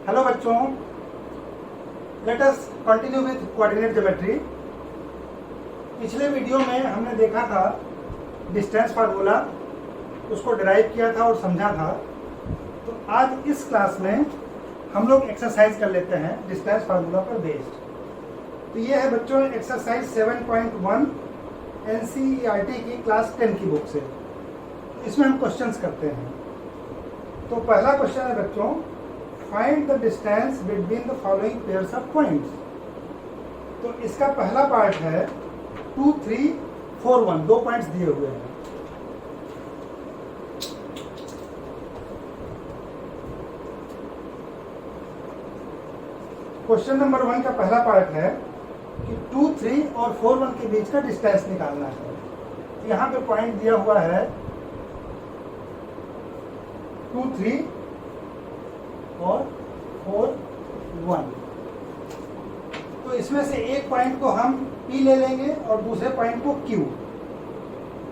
Hello बच्चों, let us continue with coordinate geometry. पिछले video में हमने देखा था डिस्टेंस फार्मूला, उसको डिराइव किया था और समझा था। तो आज इस क्लास में हम लोग एक्सरसाइज कर लेते हैं डिस्टेंस फार्मूला पर बेस्ड। तो ये है बच्चों एक्सरसाइज 7.1 NCERT की क्लास 10 की बुक से। इसमें हम क्वेश्चंस करते हैं। तो पहला क्वेश्चन है बच्चों, find the distance between the following pairs of points. तो इसका पहला पार्ट है 2, 3, 4, 1, 2 पॉइंट्स दिए हुए हैं। क्वेश्चन नंबर 1 का पहला पार्ट है कि 2, 3 और 4, 1 के बीच का डिस्टेंस निकालना है। यहाँ पे पॉइंट दिया हुआ है 2, 3 और 4, 1। तो इसमें से एक पॉइंट को हम P ले लेंगे और दूसरे पॉइंट को Q।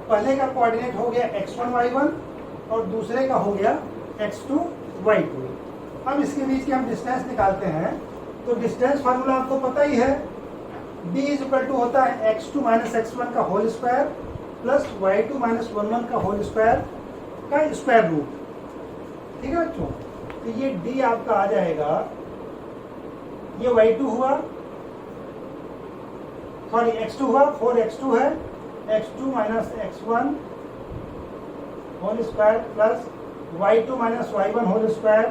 पहले का कोऑर्डिनेट हो गया x1, y1 और दूसरे का हो गया x2, y2। अब इसके बीच के हम डिस्टेंस निकालते हैं। तो डिस्टेंस फार्मूला आपको पता ही है, D = होता है x2 - x1 का होल स्क्वायर प्लस y2 - 11 का होल स्क्वायर का स्क्वायर रूट। ठीक है बच्चों, तो ये D आपका आ जाएगा, ये y2 हुआ, सॉरी x2 हुआ, 4x2 है, x2 - x1 whole square plus y2 - y1 whole square.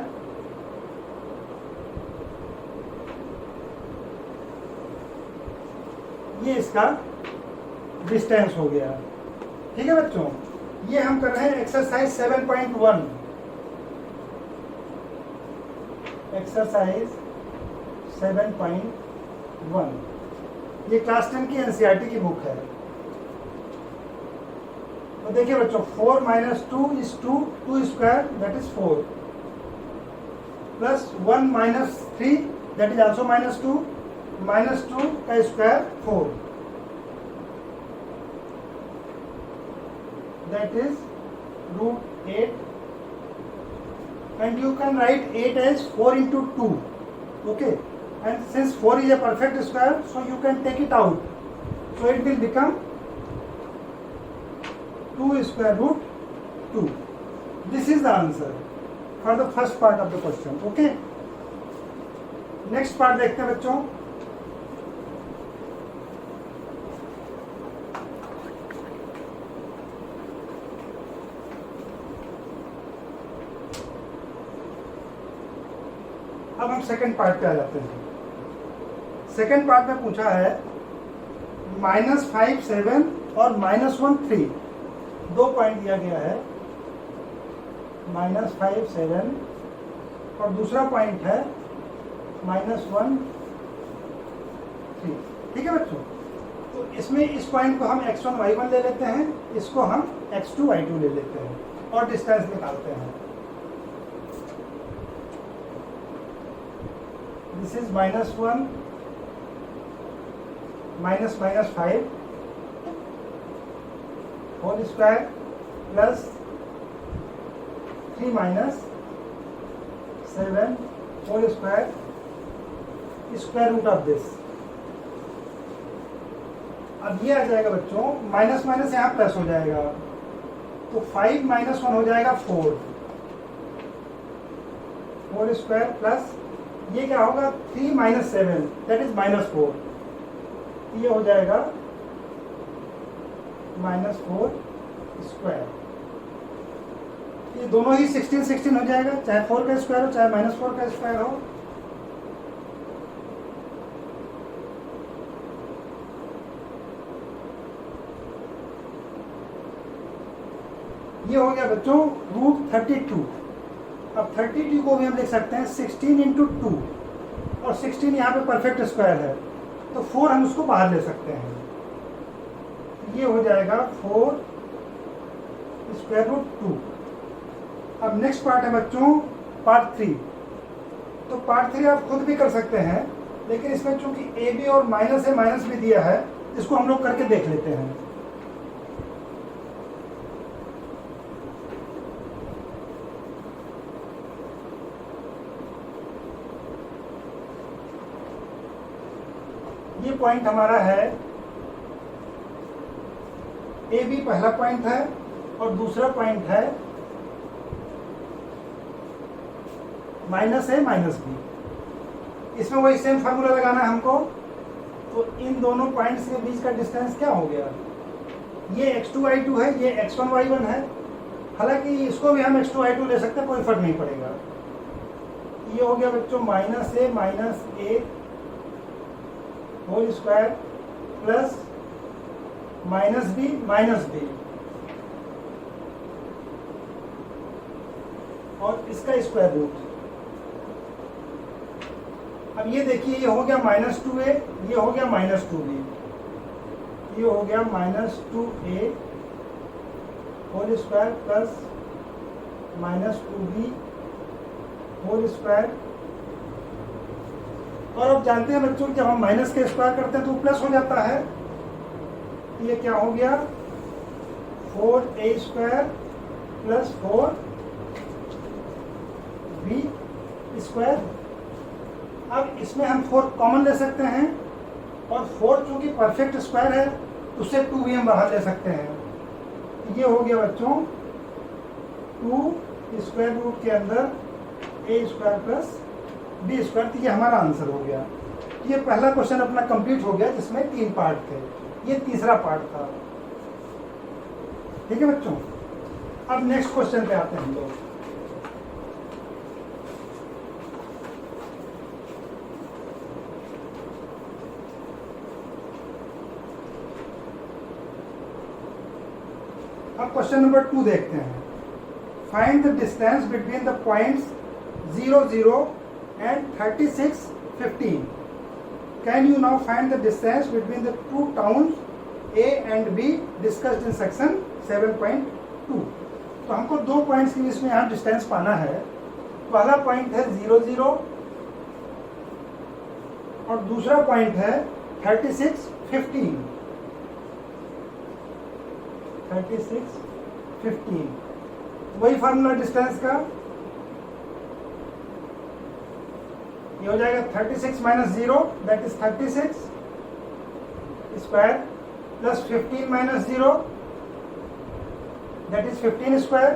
ये इसका डिस्टेंस हो गया। ठीक है बच्चों, ये हम कर रहे हैं एक्सरसाइज 7.1। एक्सरसाइज 7.1 ये क्लास 10 की NCERT की बुक है। तो देखिए बच्चों, 4 - 2 is 2, 2 square that is 4 plus 1 - 3 that is also -2, -2 का square 4 that is √8, and you can write 8 as 4 into 2. Okay, and since 4 is a perfect square, so you can take it out, so it will become 2 square root 2. This is the answer for the first part of the question. Okay, next part देखते हैं बच्चों। अब हम second part पे आ जाते हैं। Second part में पूछा है -5, 7 और -1, 3 दो पॉइंट दिया गया है। -5, 7 और दूसरा पॉइंट है -1, 3। ठीक है बच्चों, तो इसमें इस पॉइंट को हम x1, y1 ले लेते हैं, इसको हम x2, y2 ले लेते हैं और डिस्टेंस निकालते हैं। This is -1 -5 whole square plus 3 - 7 whole square square root of this। अब ये आ जाएगा बच्चों, माइनस माइनस यहाँ प्लस हो जाएगा, तो 5 - 1 हो जाएगा 4 होल स्क्वायर प्लस ये क्या होगा 3 - 7 दैट इज -4। ये हो जाएगा -4 स्क्वायर। ये दोनों ही 16 16 हो जाएगा, चाहे 4 का स्क्वायर हो चाहे -4 का स्क्वायर हो। ये हो गया बच्चों √32। अब 32 को भी हम लिख सकते हैं 16 × 2 और 16 यहाँ पे परफेक्ट स्क्वायर है, तो 4 हम उसको बाहर ले सकते हैं। ये हो जाएगा 4 स्क्वायर रूट 2। अब नेक्स्ट पार्ट है बच्चों पार्ट 3। तो पार्ट 3 आप खुद भी कर सकते हैं, लेकिन इसमें चूंकि ए बी और माइनस है, माइनस भी दिया है, इसको हम लोग करके देख लेते हैं। ये पॉइंट हमारा है ए बी, पहला पॉइंट है, और दूसरा पॉइंट है माइनस ए माइनस बी। इसमें वही सेम फार्मूला लगाना है हमको। तो इन दोनों पॉइंट्स के बीच का डिस्टेंस क्या हो गया, ये x2 y2 है, ये x1 y1 है। हालांकि इसको भी हम x2 y2 ले सकते हैं, कोई फर्क नहीं पड़ेगा। ये हो गया बच्चों minus A whole square plus minus B और इसका स्क्वायर रूट। अब ये देखिए, ये हो गया -2a, ये हो गया -2b, ये हो गया -2a whole square plus -2b whole square. और अब जानते हैं बच्चों, जब हम माइनस के स्क्वायर करते हैं तो प्लस हो जाता है। ये क्या हो गया 4a square plus 4b square. अब इसमें हम 4 कॉमन ले सकते हैं, और 4 चूंकि परफेक्ट स्क्वायर है उससे 2 भी हम बाहर ले सकते हैं। ये हो गया बच्चों 2 स्क्वायर रूट के अंदर a square plus b square. तो ये हमारा आंसर हो गया। ये पहला क्वेश्चन अपना कंप्लीट हो गया, जिसमें 3 पार्ट थे, ये तीसरा पार्ट था। ठीक है बच्चों, अब नेक्स्ट क्वेश्चन पे आते हैं हम लोग। अब क्वेश्चन नंबर 2 देखते हैं। Find the distance between the points 0, 0 and 36, 15. Can you now find the distance between the two towns A and B discussed in section 7.2? तो हमको 2 पॉइंट्स के बीच में यहाँ डिस्टेंस पाना है। पहला पॉइंट है 0, 0 और दूसरा पॉइंट है 36, 15। 36, 15 वही फार्मूला डिस्टेंस का। ये हो जाएगा 36 minus 0 that is 36 square plus 15 minus 0 that is 15 square.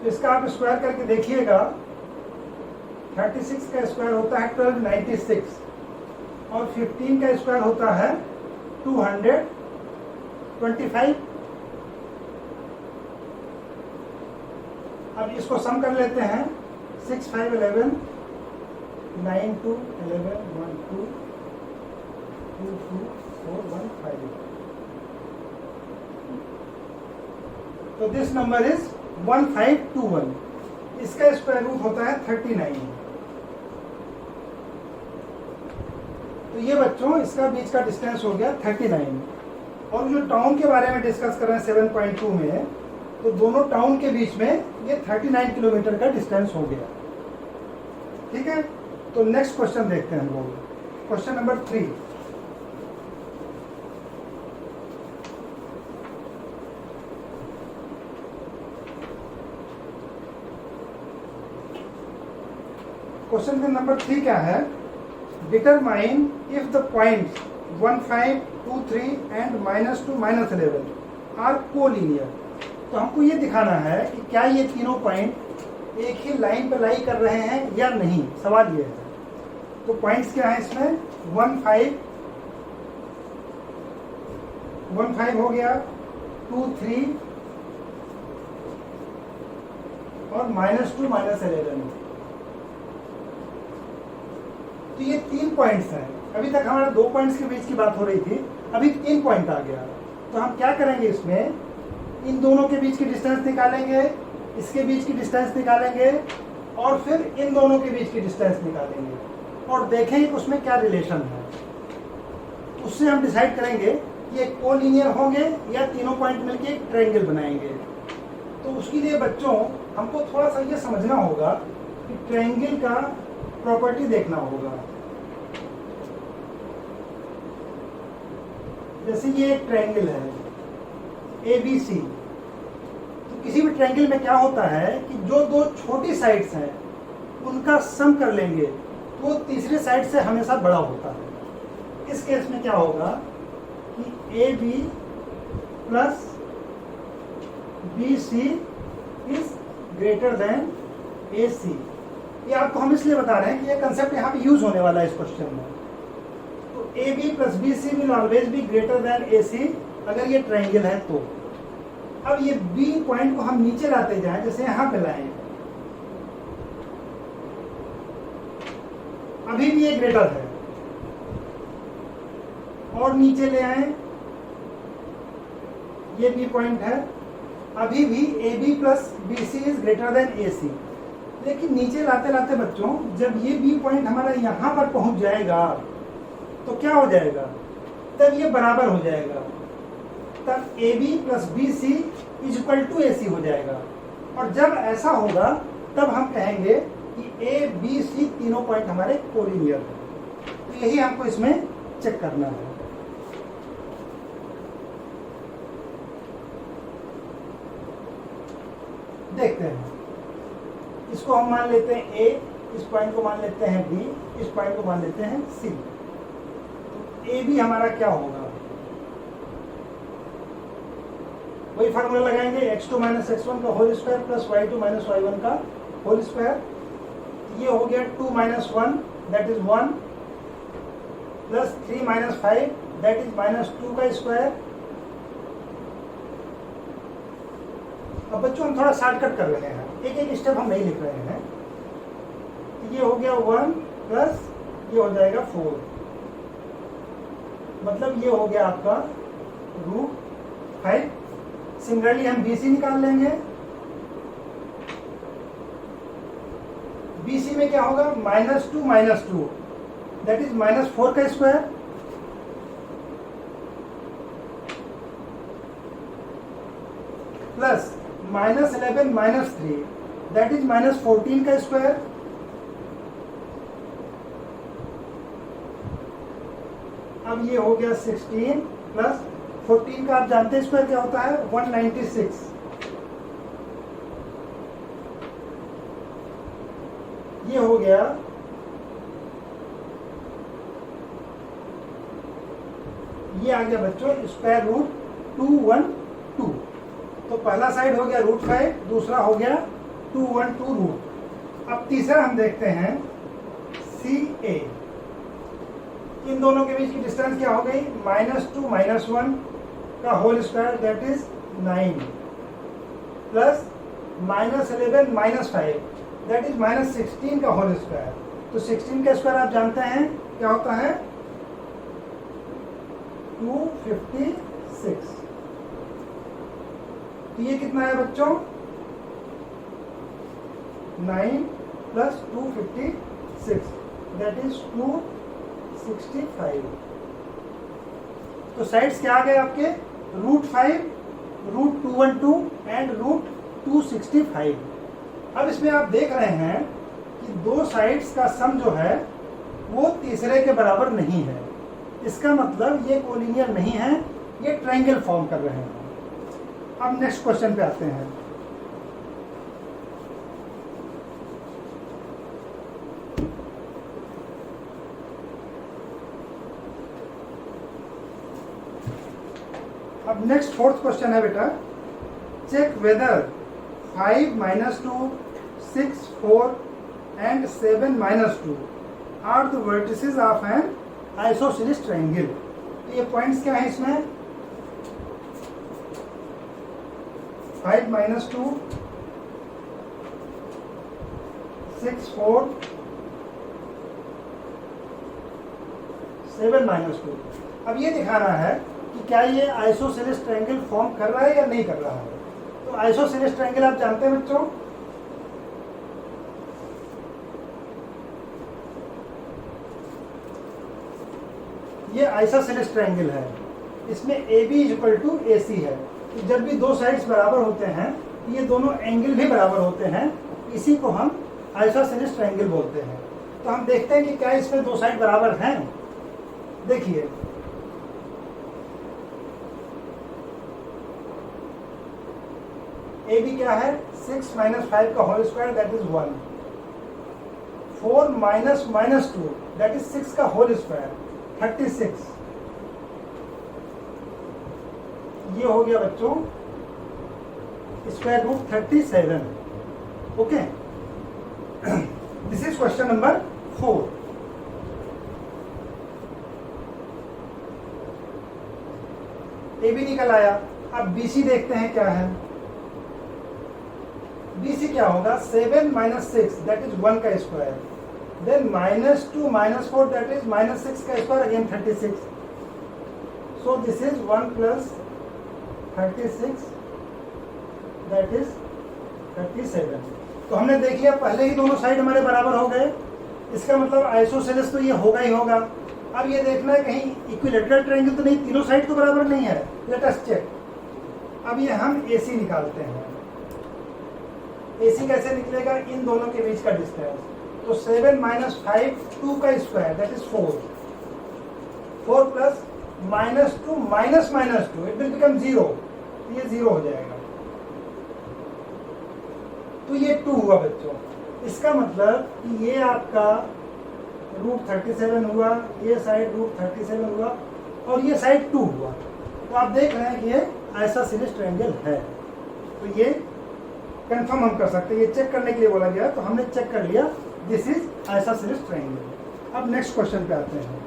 तो इसका आप स्क्वायर करके देखिएगा, 36 का स्क्वायर होता है 1296 और 15 का स्क्वायर होता है 225। अब इसको सम कर लेते हैं। 6, 5, 11, 9, 2, 11, 1, 2, 2, 2, 4, 1, 5। तो दिस नंबर इज 1521। इसका स्क्वायर रूट होता है 39। तो ये बच्चों इसका बीच का डिस्टेंस हो गया 39। और जो टाउन के बारे में डिस्कस कर रहे हैं 7.2 में, तो दोनों टाउन के बीच में ये 39 किलोमीटर का डिस्टेंस हो गया। ठीक है, तो नेक्स्ट क्वेश्चन देखते हैं हम लोग। Question number 3। क्वेश्चन नंबर 3 क्या है? Determine if the points 1, 5, 2, 3 and -2, -11 are collinear. तो हमको ये दिखाना है कि क्या ये तीनों पॉइंट एक ही लाइन पर लाई कर रहे हैं या नहीं, सवाल ये है। तो पॉइंट्स क्या है इसमें? 1, 5 हो गया, 2, 3 और -2, -11। तो ये 3 पॉइंट्स हैं। अभी तक हमारा 2 पॉइंट्स के बीच की बात हो रही थी, अभी 3 पॉइंट आ गया। तो हम क्या करेंगे इसमें, इन दोनों के बीच की डिस्टेंस निकालेंगे, इसके बीच की डिस्टेंस निकालेंगे और फिर इन दोनों के बीच की डिस्टेंस निकालेंगे और देखेंगे कि उसमें क्या रिलेशन है। उससे हम डिसाइड करेंगे कि ये कोलिनियर होंगे या तीनों पॉइंट मिलके एक ट्रायंगल बनाएंगे। तो उसके लिए बच्चों हमको थोड़ा सा ये समझना होगा कि ट्रायंगल का प्रॉपर्टी देखना होगा। जैसे ये एक ट्रायंगल है ABC, तो किसी भी ट्रायंगल में क्या होता है कि जो 2 छोटी साइड्स हैं उनका सम कर लेंगे तो तीसरी साइड से हमेशा बड़ा होता है। इस केस में क्या होगा कि A B plus B C is greater than A C. ये आपको हम इसलिए बता रहे हैं कि ये कंसेप्ट यहाँ पे यूज होने वाला है इस क्वेश्चन में। तो A B plus B C will always be greater than A C अगर ये ट्राइंगल है तो। अब ये बी पॉइंट को हम नीचे लाते जाएं, जैसे यहाँ पे लाएं, अभी भी ये ग्रेटर है, और नीचे ले आए, ये बी पॉइंट है, अभी भी A B plus B C is greater than A C. लेकिन नीचे लाते लाते बच्चों जब ये बी पॉइंट हमारा यहां पर पहुंच जाएगा तो क्या हो जाएगा, तब ये बराबर हो जाएगा, तब A B plus B C is equal to A C हो जाएगा। और जब ऐसा होगा तब हम कहेंगे कि ए बी सी तीनों पॉइंट हमारे कोलिनियर हैं। तो यही हमको इसमें चेक करना है। देखते हैं, इसको हम मान लेते हैं ए, इस पॉइंट को मान लेते हैं बी, इस पॉइंट को मान लेते हैं सी। तो ए बी हमारा क्या होगा, वही फार्मूला लगाएंगे, x2 माइनस x1 का whole square plus y2 minus y1 का होल स्क्वायर। ये हो गया 2 minus 1 that is 1 plus 3 minus 5 that is minus 2 का स्क्वायर। अब बच्चों हम थोड़ा शॉर्टकट कर रहे हैं, एक एक स्टेप हम नहीं लिख रहे हैं। ये हो गया 1 प्लस ये हो जाएगा 4, मतलब ये हो गया आपका √5। सिमिलरली हम BC निकाल लेंगे। BC में क्या होगा, -2 माइनस 2 दैट इज माइनस 4 का square plus -11 minus 3 that is minus 14 का स्क्वायर। अब ये हो गया 16 प्लस 14 का आप जानते हैं स्क्वायर क्या होता है, 196। ये हो गया ये आ गया बच्चों स्क्वायर रूट 212। तो पहला साइड हो गया √5, दूसरा हो गया 212 रूट। अब तीसरा हम देखते हैं CA, इन दोनों के बीच की डिस्टेंस क्या हो गई, -2 माइनस 1 का whole square that is 9 plus -11 minus 5 that is -16 का होल स्क्वायर। तो 16 का स्क्वायर आप जानते हैं क्या होता है, 256। तो ये कितना है बच्चों, 9 प्लस 256 दैट इज 265। तो साइड्स क्या आ गए आपके, √5, √212 एंड √265। अब इसमें आप देख रहे हैं कि दो साइड्स का सम जो है वो तीसरे के बराबर नहीं है। इसका मतलब ये कोलिनियर नहीं है, ये ट्रायंगल फॉर्म कर रहे हैं। अब नेक्स्ट क्वेश्चन पे आते हैं। अब नेक्स्ट फोर्थ क्वेश्चन है बेटा, check whether 5 minus 2, 6, 4 and 7 minus 2 are the vertices of an isosceles triangle. ये पॉइंट्स क्या है इसमें, 5 माइनस 2, 6, 4, 7 माइनस 2। अब ये दिखाना है कि क्या ये आइसोसेलेस ट्रायंगल फॉर्म कर रहा है या नहीं कर रहा है। तो आइसोसेलेस ट्रायंगल आप जानते हैं बच्चों, ये आइसोसेलेस ट्रायंगल है, इसमें AB = AC है। तो जब भी दो साइड्स बराबर होते हैं, ये दोनों एंगल भी बराबर होते हैं, इसी को हम आइसोसेलेस ट्रायंगल बोलते हैं। तो हम देखते हैं कि क्या इसमें दो साइड बराबर हैं। देखिए AB क्या है, 6 माइनस 5 का whole square that is 1, 4 minus -2 that is 6 का होल स्क्वायर 36, ये हो गया बच्चों square root 37. Okay, this is question number 4. A भी निकल आया. अब BC देखते हैं क्या है. BC क्या होगा, 7 minus 6 that is 1 का स्क्वायर, then -2 -4 that is -6 का square, again 36. So this is 1 plus 36 that is 37. तो हमने देख लिया पहले ही दोनों साइड हमारे बराबर हो गए, इसका मतलब आइसोसेलेस तो ये होगा ही होगा. अब ये देखना है कहीं इक्विलेटरल ट्रायंगल तो नहीं, तीनों साइड तो बराबर नहीं है. Let us check. अब ये हम AC निकालते हैं. AC कैसे निकलेगा, इन दोनों के बीच का डिस्टेंस. तो 7 minus 5 2 का square that is 4. 4 plus -2 minus -2 it will become 0. ये 0 हो जाएगा. तो ये 2 हुआ बच्चों. इसका मतलब कि ये आपका रूट 37 हुआ, ये साइड रूट 37 हुआ और ये साइड 2 हुआ. तो आप देख रहे हैं कि ये आइसोसेलेस ट्रायंगल है. तो ये कंफर्म हम कर सकते हैं. ये चेक करने के लिए बोला गया तो हमने चेक कर लिया, दिस इज आइसोसेलेस ट्रायंगल. अब नेक्स्ट क्वेश्चन पे आते हैं.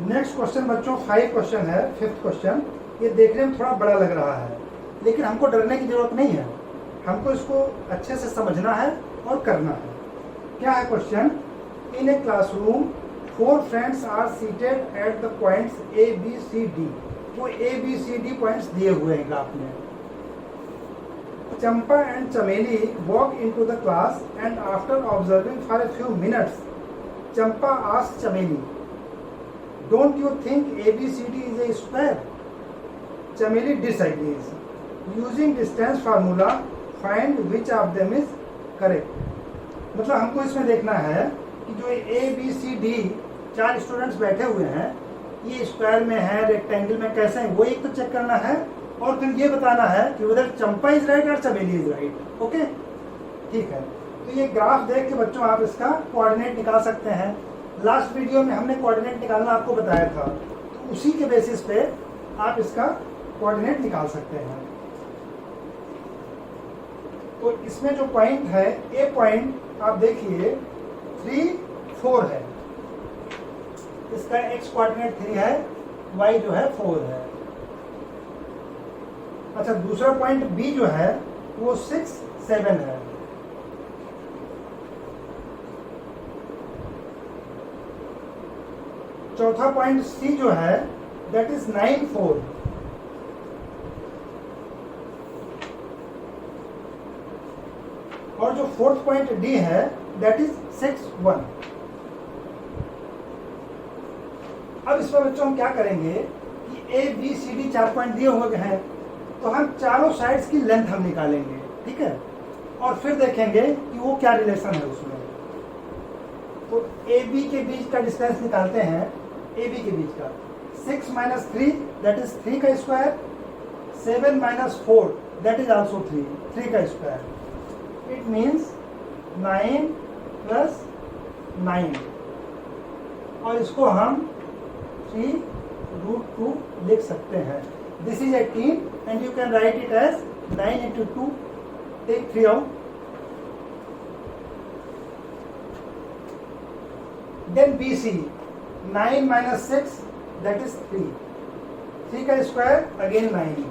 नेक्स्ट क्वेश्चन बच्चों 5 क्वेश्चन है. 5th question. ये देखने में थोड़ा बड़ा लग रहा है, लेकिन हमको डरने की जरूरत नहीं है. हमको इसको अच्छे से समझना है और करना है. क्या है question, in a classroom 4 friends are seated at the points ABCD. वो ABCD पॉइंट्स दिए हुए हैं ग्राफ में. Champa and Chameli walk into the class and after observing for a few minutes Champa asked Chameli, don't you think ABCD is a square? Chameli disagrees. Using distance formula find which of them is correct. मतलब हमको इसमें देखना है कि जो ABCD 4 students बैठे हुए हैं, ये स्क्वायर में है, रेक्टेंगल में कैसे हैं, वो एक तो चेक करना है और फिर ये बताना है कि whether चंपा इज राइट और चमेली इज राइट. ओके, ठीक है. तो ये ग्राफ देख के बच्चों आप इसका कोऑर्डिनेट निकाल सकते हैं. लास्ट वीडियो में हमने कोऑर्डिनेट निकालना आपको बताया था, तो उसी के बेसिस पे आप इसका कोऑर्डिनेट निकाल सकते हैं. तो इसमें जो पॉइंट है, ए पॉइंट आप देखिए 3 4 है. इसका एक्स कोऑर्डिनेट 3 है, वाई जो है 4 है. अच्छा, दूसरा पॉइंट बी जो है वो 6 7 है. चौथा पॉइंट सी जो है दैट इज 9 4. और जो 4th पॉइंट डी है दैट इज 6 1. अब इस पर बच्चों हम क्या करेंगे कि ABCD 4 पॉइंट दिए हुए हैं, तो हम चारों साइड्स की लेंथ हम निकालेंगे. ठीक है, और फिर देखेंगे कि वो क्या रिलेशन है उसमें. तो AB के बीच का डिस्टेंस निकालते हैं. AB के बीच का 6 minus 3 that is 3 का square, 7 minus 4 that is also 3 का स्क्वायर. इट मीन्स 9 plus 9 और इसको हम 3√2 लिख सकते हैं. This is 18 and you can write it as 9 into 2. Take 3 out. Then BC 9 minus 6 that is 3. 3 का square again 9.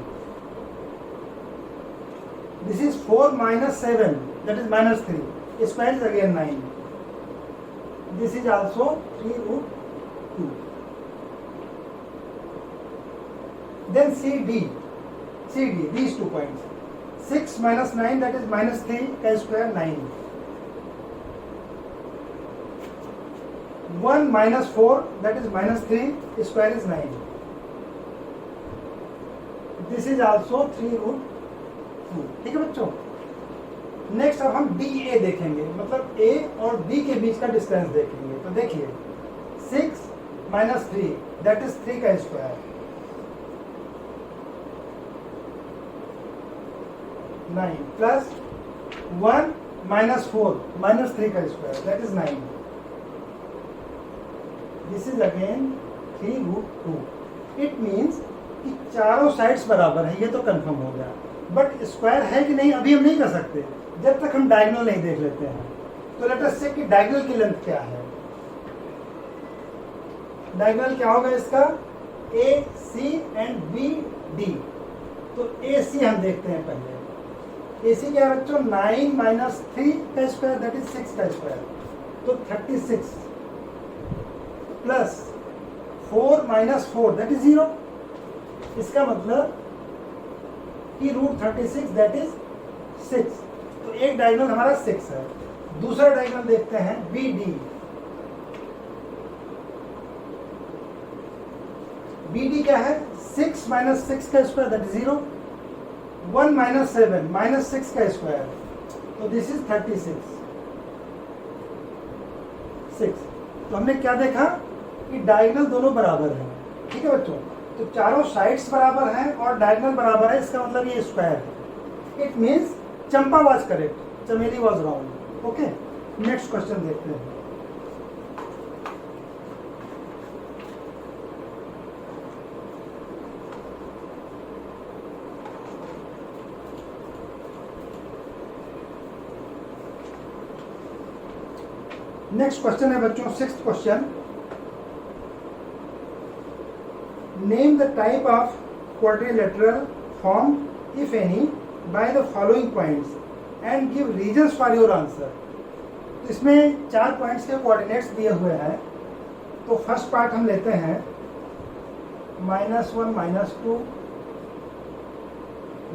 This is 4 minus 7 that is minus 3. Square is again 9. This is also 3√2. Then CD these 2 points. 6 minus 9 that is minus 3 का square 9. 1 minus 4 that is minus 3 square is 9. This is also 3√2. ठीक है बच्चों. Next अब हम DA देखेंगे, मतलब A और B के बीच का डिस्टेंस देखेंगे. तो देखिए 6 minus 3 that is 3 का स्क्वायर. 9 प्लस 1 माइनस 4 माइनस 3 का square that is 9. This is again 3√2. It means कि चारों साइड्स बराबर है, ये तो कंफर्म हो गया. बट स्क्वायर है कि नहीं अभी हम नहीं कर सकते जब तक हम डायगोनल नहीं देख लेते हैं. तो लेट अस चेक कि डायगोनल की लेंथ क्या है. डायगोनल क्या होगा इसका, ए सी एंड बी डी. तो ए सी हम देखते हैं पहले. ए सी क्या है बच्चों, 9 माइनस 3 का स्क्वायर दैट इज 6 का स्क्वायर. तो 36 प्लस 4 माइनस 4 दैट इज 0. इसका मतलब कि √36 दैट इज 6. तो एक डायगोनल हमारा 6 है. दूसरा डायगोनल देखते हैं बी डी. बी डी क्या है, 6 माइनस 6 का square that is 0. 1 minus 7 minus 6 का स्क्वायर. तो दिस इज 36 6. तो हमने क्या देखा कि डायगोनल दोनों बराबर हैं. ठीक है बच्चों. तो चारों साइड्स बराबर हैं और डायगोनल बराबर है, इसका मतलब ये स्क्वायर है. It means Champa was correct, Chameli was wrong. Okay, next question देखते हैं. नेक्स्ट क्वेश्चन है बच्चों 6th question. Name the type of quadrilateral form if any by the following points and give reasons for your answer. तो इसमें 4 points के coordinates दिए हुए हैं. तो फर्स्ट पार्ट हम लेते हैं -1 -2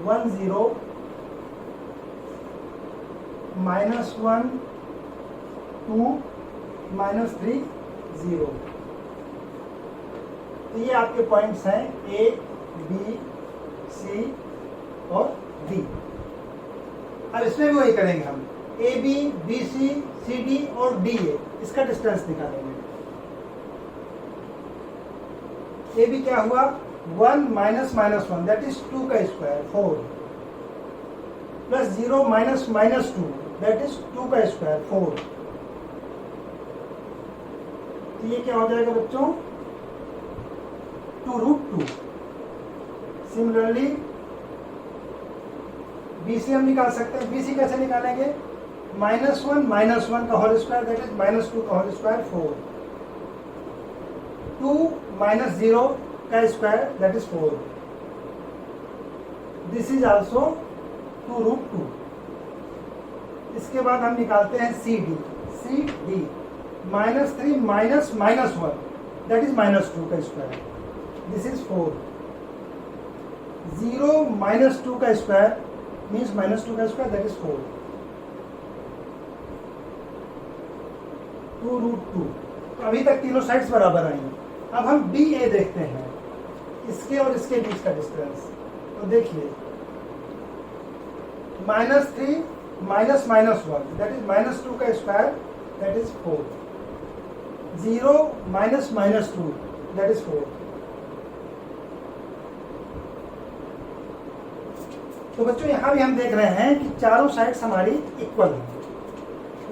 1 0 -1 2 -3 0. तो ये आपके पॉइंट्स हैं ए बी सी और डी. अब इसमें भी वही करेंगे हम, ए बी सी डी और डी ए, इसका डिस्टेंस निकालेंगे. ए बी क्या हुआ, 1 माइनस -1 दैट इज 2 का square 4 plus 0 minus -2 that is 2 का स्क्वायर 4. तो ये क्या हो जाएगा बच्चों, 2√2. सिमिलरली BC हम निकाल सकते हैं. BC कैसे निकालेंगे, -1 का होल स्क्वायर दैट इज -2 का होल स्क्वायर 4. 2 माइनस 0 का square that is 4. This is also 2√2. इसके बाद हम निकालते हैं CD. -3 माइनस -1 दैट इज -2 का स्क्वायर. This is 4. 0 माइनस 2 का स्क्वायर मीन्स -2 का स्क्वायर दैट इज 4. 2√2. तो अभी तक तीनों साइड्स बराबर आई. अब हम BA देखते हैं, इसके और इसके बीच का डिस्टेंस. तो देखिए -3 माइनस -1 दैट इज -2 का square that is 4. 0 minus -2 that is 4. तो बच्चों यहाँ भी हम देख रहे हैं कि चारों साइड्स हमारी इक्वल हैं,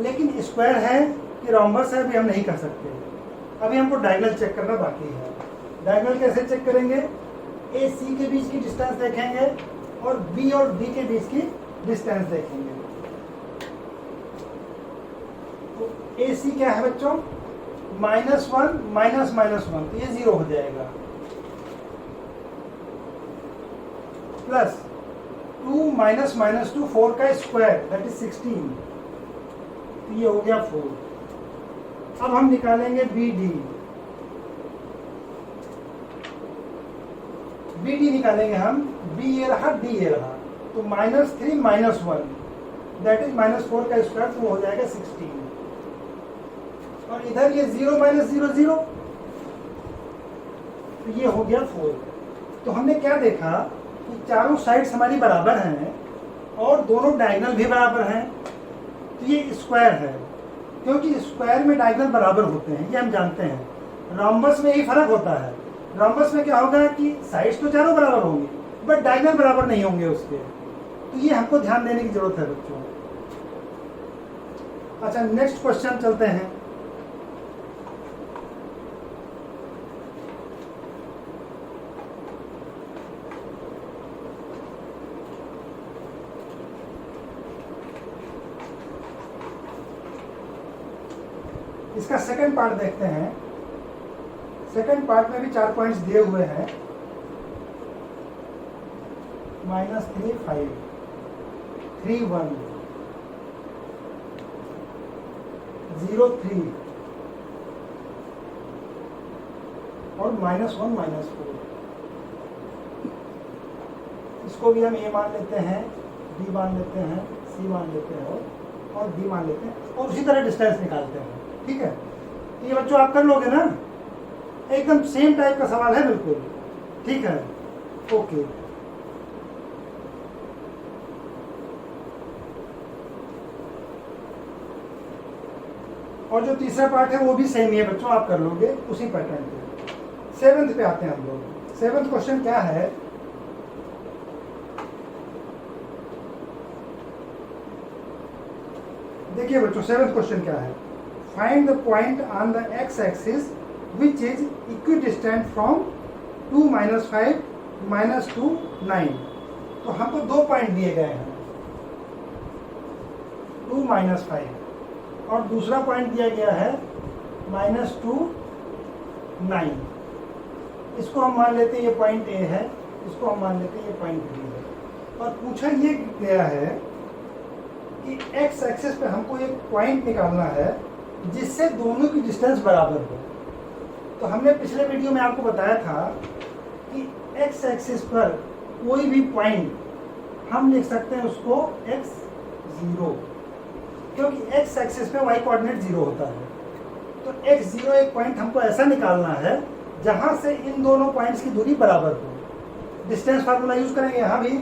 लेकिन स्क्वायर है कि रोम्बस है भी हम नहीं कर सकते. अभी हमको डायगोनल चेक करना बाकी है. डायगोनल कैसे चेक करेंगे, ए सी के बीच की डिस्टेंस देखेंगे और बी और डी के बीच की डिस्टेंस देखेंगे. तो ए सी क्या है बच्चों, -1 माइनस -1 तो ये 0 हो जाएगा. प्लस 2 माइनस -2 4 का स्क्वायर दैट इज 16. तो ये हो गया 4. अब हम निकालेंगे BD. BD निकालेंगे हम, B ये रहा D ये रहा. तो -3 -1 दैट इज -4 का स्क्वायर, तो हो जाएगा 16. और इधर ये 0 माइनस 0 0, तो ये हो गया 4. तो हमने क्या देखा कि चारों साइड्स हमारी बराबर हैं और दोनों डायगोनल भी बराबर हैं. तो ये स्क्वायर है, क्योंकि स्क्वायर में डायगोनल बराबर होते हैं, ये हम जानते हैं. रोम्बस में यही फर्क होता है. रोम्बस में क्या होगा कि साइड्स तो चारों बराबर होंगी बट डायगोनल बराबर नहीं होंगे उसके. तो ये हमको ध्यान देने की जरूरत है बच्चों। अच्छा, नेक्स्ट क्वेश्चन चलते हैं। इसका सेकंड पार्ट देखते हैं। सेकंड पार्ट में भी 4 पॉइंट्स दिए हुए हैं। -3 5 3 1 0 3 और -1 -4। इसको भी हम ए मान लेते हैं, बी मान लेते हैं, सी मान लेते हैं और डी मान लेते हैं और उसी तरह डिस्टेंस निकालते हैं। ठीक है, ये बच्चों आप कर लोगे ना, एकदम सेम टाइप का सवाल है बिल्कुल। ठीक है, ओके। और जो तीसरा पार्ट है वो भी सेम ही है बच्चों, आप कर लोगे उसी पैटर्न पे। 7th पे आते हैं हम लोग। 7th क्वेश्चन क्या है? देखिए बच्चों, 7th क्वेश्चन क्या है? Find the point on the x axis which is equidistant from 2 - 5 -2 9। तो हमको 2 पॉइंट दिए गए हैं, 2 - 5 और दूसरा पॉइंट दिया गया है -2 9। इसको हम मान लेते हैं ये पॉइंट ए है, इसको हम मान लेते हैं ये पॉइंट बी है। और पूछा ये गया है कि एक्स एक्सिस पे हमको एक पॉइंट निकालना है जिससे दोनों की डिस्टेंस बराबर हो। तो हमने पिछले वीडियो में आपको बताया था कि एक्स एक्सिस पर कोई भी पॉइंट हम लिख सकते हैं उसको x0, क्योंकि एक्स एक्सिस पे y कोऑर्डिनेट 0 होता है। तो x0 एक पॉइंट हमको ऐसा निकालना है जहां से इन दोनों पॉइंट्स की दूरी बराबर हो। डिस्टेंस फार्मूला यूज करेंगे यहाँ भी।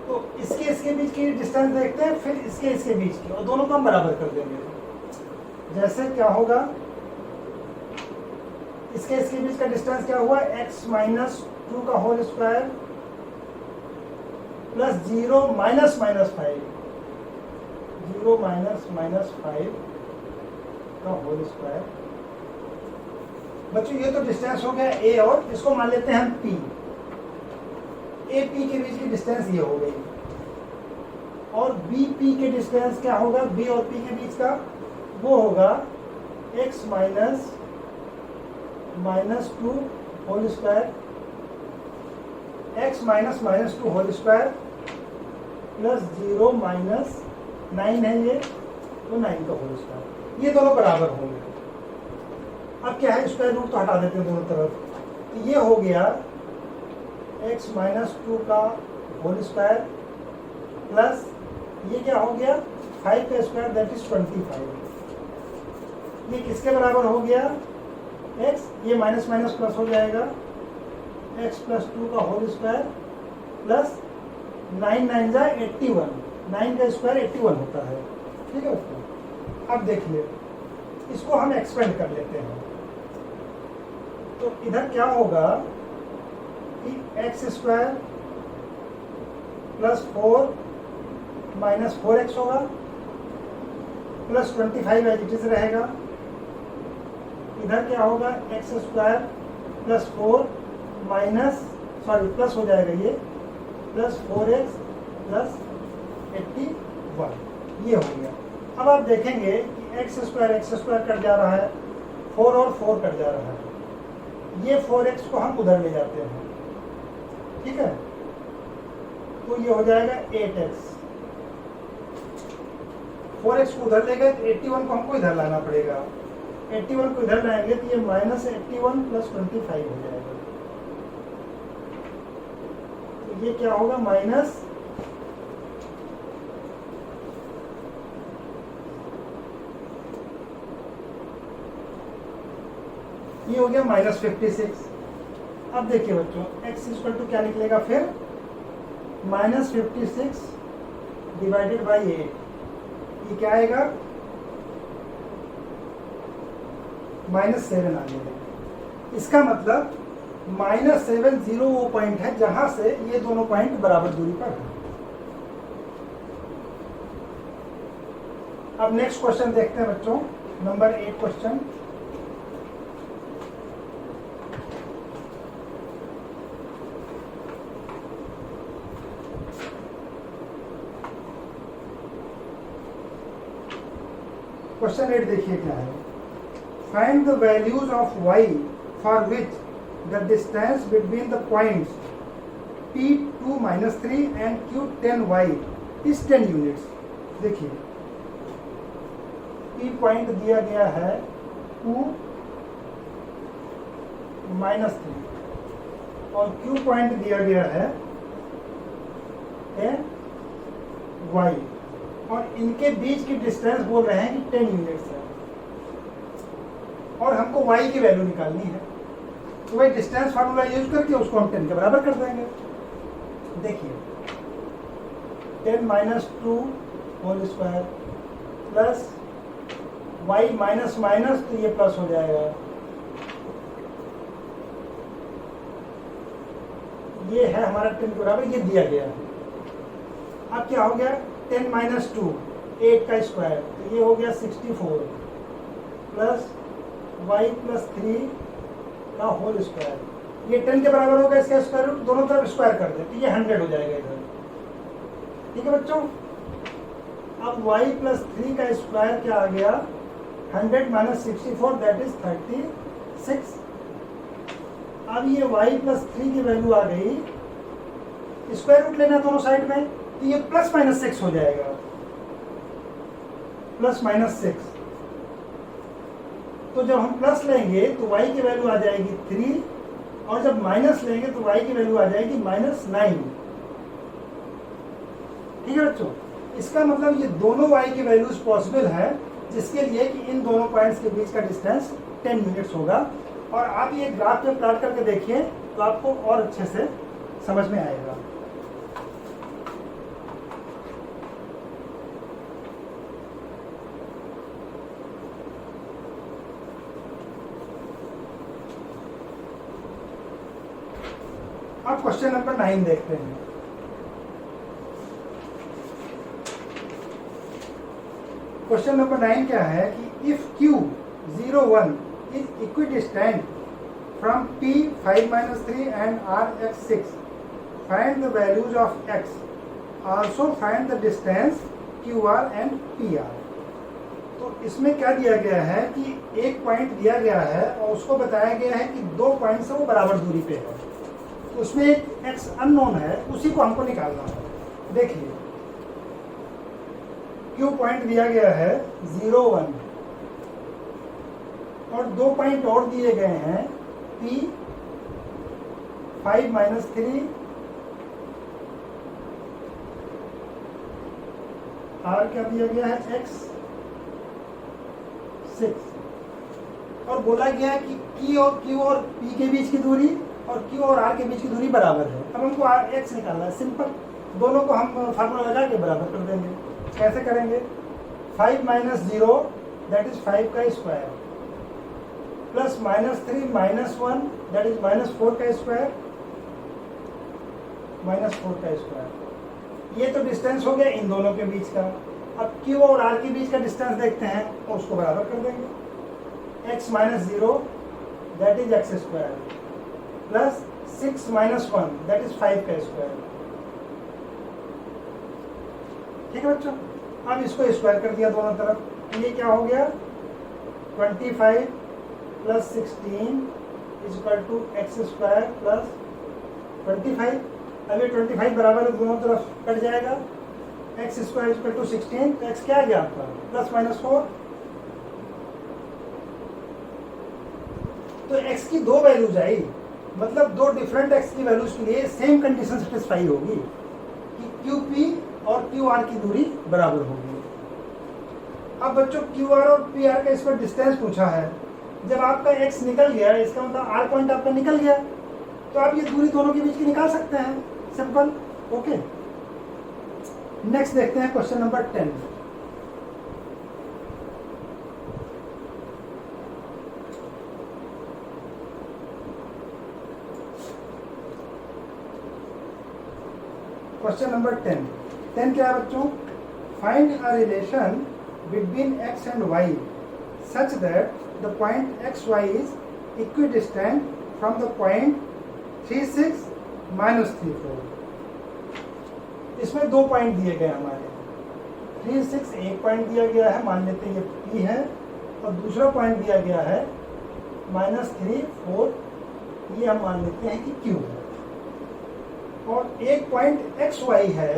तो इसके बीच की डिस्टेंस देखते हैं, फिर इसके बीच की, और दोनों को हम बराबर कर देंगे। जैसे क्या होगा, इसके बीच का डिस्टेंस क्या हुआ, x - 2 का होल स्क्वायर प्लस 0 - -5 का होल स्क्वायर। बच्चों ये तो डिस्टेंस हो गया a, और इसको मान लेते हैं हम p। a p के बीच की डिस्टेंस ये हो गई। और b p के डिस्टेंस क्या होगा, b और p के बीच का, वो होगा x - -2 whole square, x - -2 whole square plus 0 - 9 है ये, तो 9 का होल स्क्वायर। ये दोनों बराबर होंगे। अब क्या है, स्क्वायर रूट तो हटा देते हैं दोनों तरफ। तो ये हो गया x - 2 का होल स्क्वायर प्लस ये क्या हो गया 5 का स्क्वायर, दैट इज 25। ये किसके बराबर हो गया, x, ये माइनस माइनस प्लस हो जाएगा, x + 2 का होल स्क्वायर प्लस 9 - 9 = 81, 9 का स्क्वायर 81 होता है। ठीक है दोस्तों, अब देखिए इसको हम एक्सपेंड कर लेते हैं। तो इधर क्या होगा कि x² प्लस 4 - 4x होगा प्लस 25 एज इट इज रहेगा। इधर क्या होगा, x² प्लस 4 प्लस हो जाएगा ये प्लस 4x प्लस 81, ये हो गया। अब आप देखेंगे कि x² कट जा रहा है, 4 और 4 कट जा रहा है। ये 4x को हम उधर ले जाते हैं। ठीक है, तो ये हो जाएगा 8x। 4x को उधर ले गए तो 81 को हमको इधर लाना पड़ेगा। 81 को इधर लाएंगे तो ये -81 प्लस 25 हो जाएगा। तो ये क्या होगा, माइनस ये हो गया -56। अब देखिए बच्चों, x = क्या निकलेगा फिर, -56 डिवाइडेड बाई 8। ये क्या आएगा, -7 आ जाएगा। इसका मतलब -7 0 वो पॉइंट है जहां से ये दोनों पॉइंट बराबर दूरी पर है। अब नेक्स्ट क्वेश्चन देखते हैं बच्चों, नंबर 8 क्वेश्चन। क्वेश्चन 8 देखिए क्या है। Find the values of y for which the distance between the points P2 - 3 and Q10y is 10 units. देखिए P पॉइंट दिया गया है 2 - 3 और Q पॉइंट दिया गया है y, और इनके बीच की डिस्टेंस बोल रहे हैं कि 10 यूनिट्स है, और हमको y की वैल्यू निकालनी है। तो वही डिस्टेंस फार्मूला यूज करके उसको हम 10 के बराबर कर देंगे। देखिए 10 - 2 whole square plus y minus minus, तो ये प्लस हो जाएगा। ये है हमारा 10 के बराबर, ये दिया गया है। अब क्या हो गया, 10 - 2 8 का स्क्वायर, तो ये हो गया 64 प्लस y + 3 का होल स्क्वायर। ये 10 के बराबर होगा, इसका स्क्वायर रूट दोनों तरफ स्क्वायर कर दे तो ये 100 हो जाएगा इधर। ठीक है बच्चों। अब y + 3 का स्क्वायर क्या आ गया, 100 - 64 दैट इज 36। अब ये y + 3 की वैल्यू आ गई, स्क्वायर रूट लेना दोनों साइड में, तो ये +- 6 हो जाएगा, +- 6। तो जब हम प्लस लेंगे तो y की वैल्यू आ जाएगी 3, और जब माइनस लेंगे तो y की वैल्यू आ जाएगी -9। ठीक है बच्चों। इसका मतलब ये दोनों y की वैल्यूज पॉसिबल है, जिसके लिए कि इन दोनों पॉइंट्स के बीच का डिस्टेंस 10 यूनिट्स होगा। और आप ये ग्राफ पे प्लॉट करके देखिए तो आपको और अच्छे से समझ में आएगा। अब क्वेश्चन नंबर 9 देखते हैं। क्वेश्चन नंबर 9 क्या है कि if Q01 is equidistant from P 5 - 3 and R x 6, find the values of x, also find the distance QR and PR। तो इसमें क्या दिया गया है कि एक पॉइंट दिया गया है और उसको बताया गया है कि दो पॉइंट से वो बराबर दूरी पे है, उसमें एक x अननोन है, उसी को हमको निकालना है। देखिए Q पॉइंट दिया गया है 0 1, और दो पॉइंट और दिए गए हैं P 5 - 3 R क्या दिया गया है x 6, और बोला गया है कि Q और P के बीच की दूरी और Q और R के बीच की दूरी बराबर है। अब हमको x निकालना है, सिंपल, दोनों को हम फार्मूला लगा के बराबर कर देंगे। कैसे करेंगे, 5 - 0 दैट इज 5 का स्क्वायर, प्लस -3 - 1 दैट इज -4 का स्क्वायर, -4 का स्क्वायर। ये तो डिस्टेंस हो गया इन दोनों के बीच का। अब Q और R के बीच का डिस्टेंस देखते हैं और उसको बराबर कर देंगे। x - 0 that is x square, plus 6 - 1 that is 5 का स्क्वायर। ठीक है बच्चों। अब इसको स्क्वायर कर दिया दोनों तरफ, ये क्या हो गया, 25 + 16 = x स्क्वायर प्लस 25। अब ये 25 बराबर है, दोनों तरफ कट जाएगा, x स्क्वायर = 16। तो x क्या आ गया आपका, +- 4। तो x की दो वैल्यूज आई, मतलब दो डिफरेंट x की वैल्यूज के लिए सेम कंडीशन सेटिस्फाई होगी कि QP और QR की दूरी बराबर होगी। अब बच्चों QR और PR का इस पर डिस्टेंस पूछा है। जब आपका x निकल गया, इसका मतलब R पॉइंट आपका निकल गया, तो आप ये दूरी दोनों के बीच की निकाल सकते हैं, सिंपल। ओके, नेक्स्ट देखते हैं क्वेश्चन नंबर 10। क्वेश्चन नंबर 10 क्या है बच्चों, find a relation between x and y such that the point xy is equidistant from the point 36 minus 34। इसमें 2 पॉइंट दिए गए हमारे, 36 एक पॉइंट दिया गया है, मान लेते हैं ये P है, और दूसरा पॉइंट दिया गया है -3 4, ये हम मान लेते हैं कि Q है, और एक पॉइंट XY है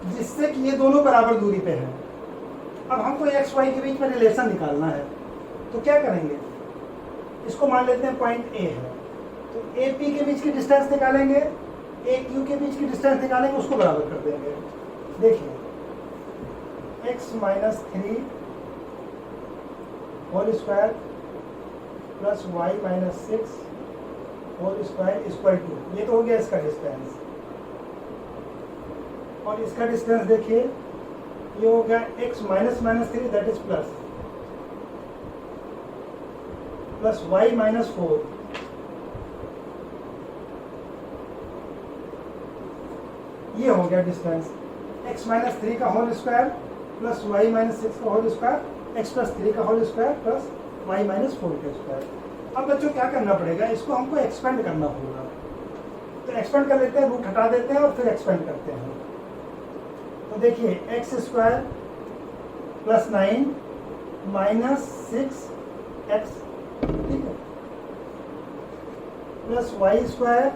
जिससे कि ये दोनों बराबर दूरी पे हैं। अब हमको एक्स वाई के बीच में रिलेशन निकालना है, तो क्या करेंगे, इसको मान लेते हैं पॉइंट ए है, तो ए पी के बीच की डिस्टेंस निकालेंगे, ए क्यू के बीच की डिस्टेंस निकालेंगे, उसको बराबर कर देंगे। देखिए x minus 3 whole square plus y minus 6 whole square equal to, ये तो हो गया इसका डिस्टेंस, और इसका डिस्टेंस देखिए ये हो गया x minus minus 3 that is plus y minus 4, ये हो गया डिस्टेंस, x माइनस 3 का whole square plus y minus 6 का होल स्क्वायर, x प्लस 3 का whole square plus y minus 4 का स्क्वायर। अब बच्चों क्या करना पड़ेगा, इसको हमको एक्सपेंड करना होगा, तो एक्सपेंड कर लेते हैं, रूट हटा देते हैं और फिर एक्सपेंड करते हैं। तो देखिए x square plus 9 minus 6x, ठीक है, plus y square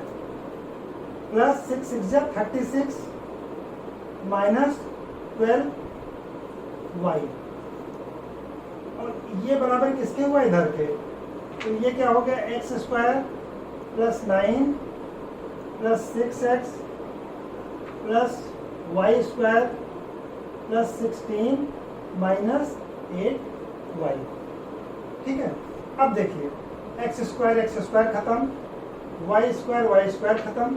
plus 6 6 36 minus 12y, और ये बराबर किसके हुआ, इधर के, तो ये क्या हो गया x square plus 9 plus 6x plus y square plus 16 minus 8y, ठीक है। अब देखिए एक्स स्क्वायर खत्म, वाई स्क्वायर खत्म,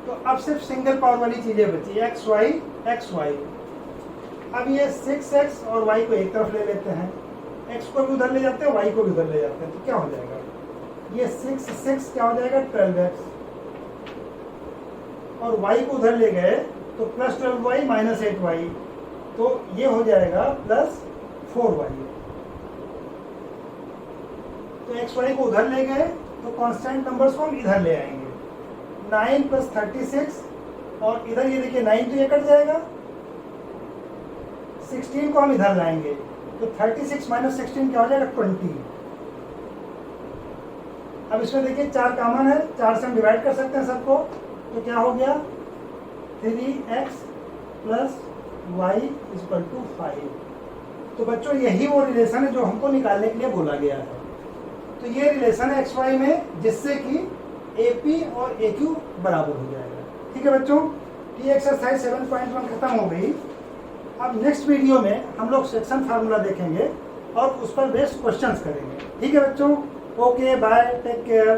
तो अब सिर्फ सिंगल पावर वाली चीजें बची, एक्स वाई। अब ये 6x और y को एक तरफ ले लेते हैं, x को भी उधर ले जाते हैं, y को भी उधर ले जाते हैं, तो क्या हो जाएगा, ये 6 क्या हो जाएगा 12x, और y को उधर ले गए तो प्लस 12y माइनस 8y, तो ये हो जाएगा प्लस 4y। तो एक्स वाई को उधर ले गए तो कांस्टेंट नंबर्स को हम इधर ले आएंगे, 9 प्लस 36, और इधर ये देखिए 9 तो ये कट जाएगा, 16 को हम इधर लाएंगे, तो 36 माइनस 16 क्या हो जाएगा 20। अब इसमें देखिए 4 कॉमन है, 4 से हम डिवाइड कर सकते हैं सबको, तो क्या हो गया 3x plus y equal to 5। तो बच्चों यही वो रिलेशन है जो हमको निकालने के लिए बोला गया है। तो ये रिलेशन है एक्स वाई में, जिससे कि AP और AQ बराबर हो जाएगा। ठीक है बच्चों, ये एक्सरसाइज 7.1 खत्म हो गई। अब नेक्स्ट वीडियो में हम लोग सेक्शन फार्मूला देखेंगे और उस पर बेस्ड क्वेश्चंस करेंगे। ठीक है बच्चों, ओके बाय, टेक केयर।